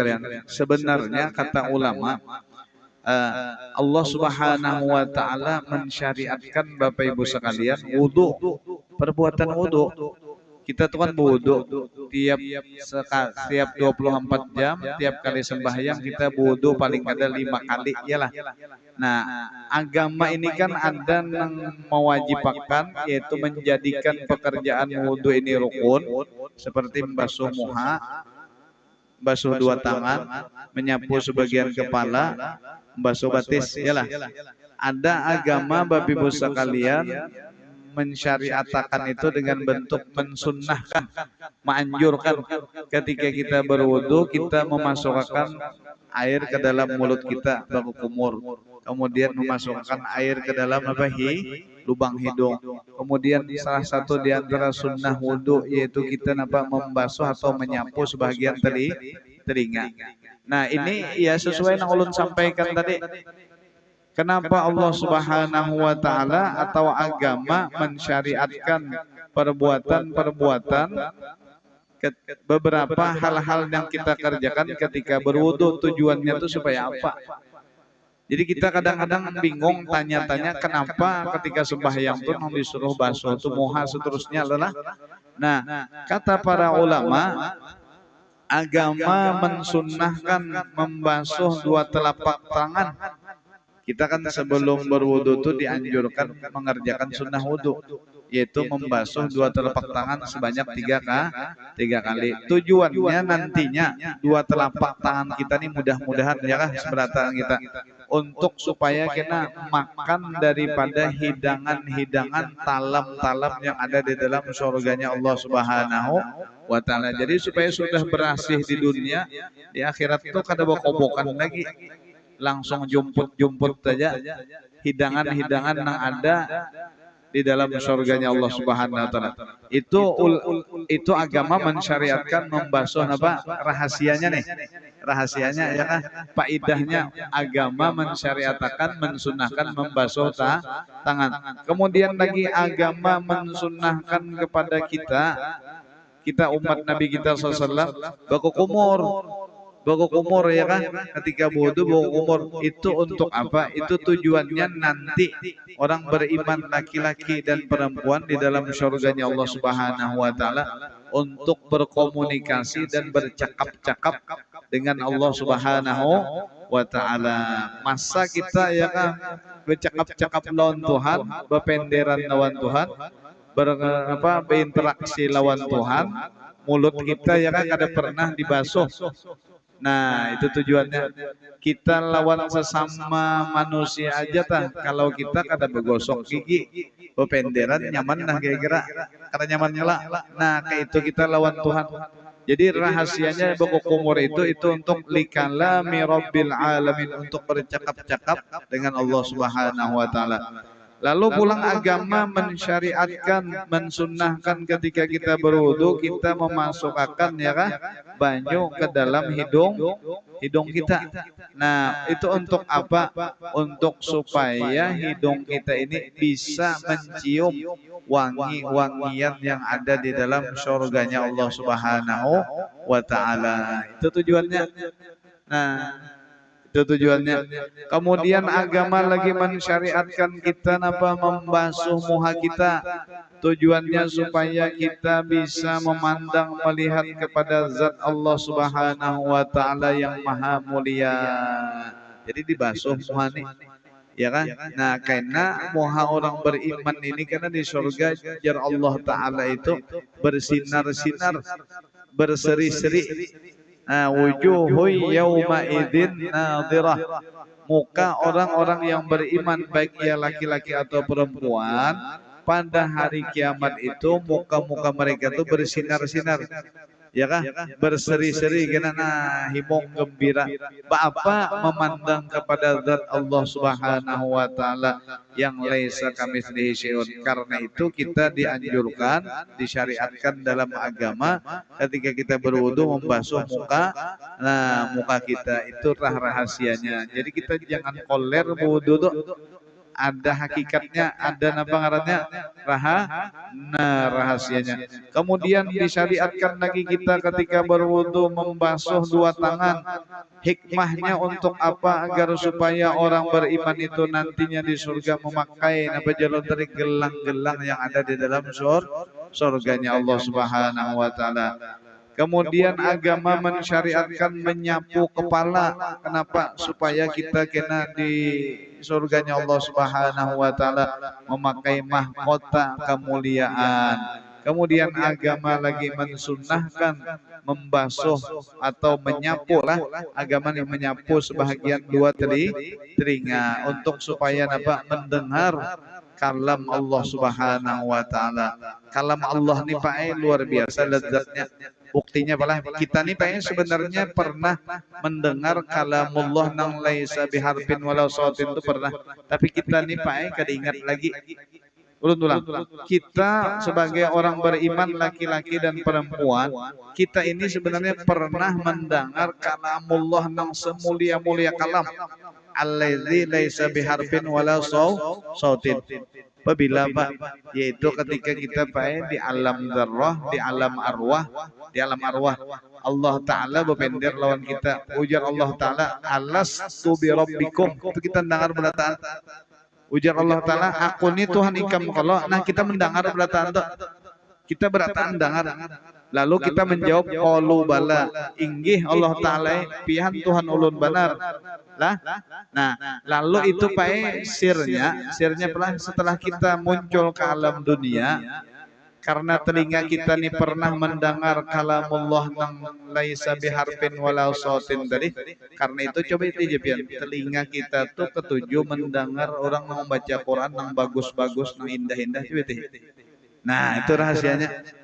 sekalian, sebenarnya kata ulama, Allah Subhanahu wa taala mensyariatkan Bapak Ibu sekalian wudu, perbuatan wudu. Kita tuh kan wudu tiap 24 jam, tiap kali sembahyang kita wudu paling kada 5 kali, iyalah. Nah, agama ini kan ada yang mewajibkan, yaitu menjadikan pekerjaan wudu ini rukun, seperti membasuh muha, basuh dua tangan, menyapu sebagian kepala, membasuh batis, iyalah. Ada agama Bapak Ibu sekalian mensyariatkan itu dengan bentuk mensunnahkan, menganjurkan ketika kita berwudu kita memasukkan air ke dalam mulut kita baku kumur, kemudian memasukkan air ke dalam lubang hidung. Kemudian salah satu di antara sunnah wudu yaitu kita membasuh atau menyapu sebagian telinga. Nah, ini ya sesuai yang ulun sampaikan tadi. Kenapa Allah Subhanahu wa taala atau agama mensyariatkan perbuatan-perbuatan, beberapa hal-hal yang kita kerjakan ketika berwudu, tujuannya itu supaya apa? Jadi kita kadang-kadang bingung tanya-tanya kenapa ketika sembahyang tuh disuruh basuh tuh muha seterusnya lelah. Nah, kata para ulama, agama mensunnahkan membasuh dua telapak tangan. Kita kan sebelum berwudu itu dianjurkan mengerjakan sunnah wudu, yaitu membasuh dua telapak tangan sebanyak 3 kali. Tujuannya nantinya dua telapak tangan kita ini mudah-mudahan ya kan seberatan kita, untuk supaya kita makan daripada hidangan-hidangan talam-talam yang ada di dalam surganya Allah Subhanahu wa taala. Jadi supaya sudah berhasil di dunia, di akhirat itu kada bokobokan lagi, langsung jumput saja hidangan-hidangan yang ada di dalam surganya Allah Subhanahu wa taala. Itu agama mensyariatkan membasuh apa rahasianya nih. Rahasianya ya kan, faidahnya agama mensyariatkan mensunahkan membasuh tangan. Kemudian lagi agama mensunahkan kepada kita umat Nabi kita sallallahu baku kumur ya kan, ketika wudu baku kumur itu untuk apa? Itu tujuannya nanti orang beriman laki-laki dan perempuan di dalam surganya Allah Subhanahu wa taala untuk berkomunikasi dan bercakap-cakap dengan Allah Subhanahu wa taala. Masa kita ya kan bercakap-cakap lawan Tuhan, berpenderan lawan Tuhan, berinteraksi lawan Tuhan, mulut kita ya kan ada pernah dibasuh. Nah, itu tujuannya. Kita lawan sesama manusia aja kalau kita kada bergosok gigi, berpenderan nyaman lah kira-kira, kada nyaman nyala. Nah, kayak itu kita lawan Tuhan. Jadi rahasianya baku kumur itu untuk likalami rabbil alamin, untuk bercakap-cakap dengan Allah Subhanahu wa taala. Lalu pulang agama mensyariatkan, mensunnahkan ketika kita berwudu kita memasukkan ya kan banyu ke dalam hidung kita. Nah, itu untuk apa? Untuk supaya hidung kita ini bisa mencium wangi-wangian yang ada di dalam surganya Allah Subhanahu wa taala. Itu tujuannya. Nah, itu tujuannya. Kemudian agama lagi mensyariatkan kita membasuh muha kita. Tujuannya supaya kita bisa memandang, melihat kepada zat Allah Subhanahu wa taala yang maha mulia. Jadi dibasuh muha nih, ya kan? Nah, karena muha orang beriman ini karena di surga jar Allah taala itu bersinar-sinar, berseri-seri. Wujuhu yawma idzin nadhirah. Muka orang-orang yang beriman baik ia laki-laki atau perempuan pada hari kiamat itu muka-muka mereka itu bersinar-sinar. Ya kah? Berseri-seri karena himong gembira. Apa memandang kepada zat Allah Subhanahu wa taala yang laisa kamitslihi syai'un. Karena itu kita dianjurkan, disyariatkan dalam agama ketika kita berwudu membasuh muka. Nah, muka kita itu rahasianya. Jadi kita jangan koler berwudu tuh. ada hakikatnya, ada apa ngarannya rahasianya. Kemudian disyariatkan lagi kita ketika berwudu membasuh dua tangan. Hikmahnya untuk apa? Agar supaya orang beriman itu nantinya di surga memakai apa jalur dari gelang-gelang yang ada di dalam surganya Allah Subhanahu wa taala. Kemudian agama mensyariatkan menyapu kepala. Kenapa? Supaya kita kena di surganya Allah Subhanahu wa taala memakai mahkota kemuliaan. Kemudian agama lagi mensunnahkan membasuh atau menyapu lah, agama yang menyapu sebahagian dua telinga untuk supaya apa? Mendengar kalam Allah Subhanahu wa taala. Kalam Allah nih Pak luar biasa lezatnya. Buktinya pala kita nih Pak sebenarnya pernah mendengar kalamullah nang laisa biharfin walau sautin itu pernah. Tapi kita nih Pak kada ingat lagi. Ulang. Kita sebagai orang beriman laki-laki dan perempuan, kita ini sebenarnya pernah mendengar kalamullah nang semulia-mulia kalam. Allazi laisa biharfin walau sautin. Apabila Pak, yaitu ketika kita Pak di alam dzarrah, di alam arwah, Allah Ta'ala berpender lawan kita. Ujar Allah Ta'ala, alastu bi rabbikum. Itu kita mendengar berataan. Ujar Allah Ta'ala, aku ini Tuhan ikam kalau. Nah kita mendengar berataan itu. Kita berataan dengar. Lalu kita menjawab, qalu bala. Inggih Allah Ta'ala, pihan Tuhan ulun benar. Lah, nah, lalu itu Pak sirnya pelan setelah kita muncul ke alam dunia, karena telinga kita ini pernah mendengar kalamullah nang laisa biharfin walau sautin tadi. Karena itu coba dijepian telinga kita tuh ketujuh mendengar orang membaca Quran nang bagus-bagus, nang indah-indah. Nah, itu rahasianya.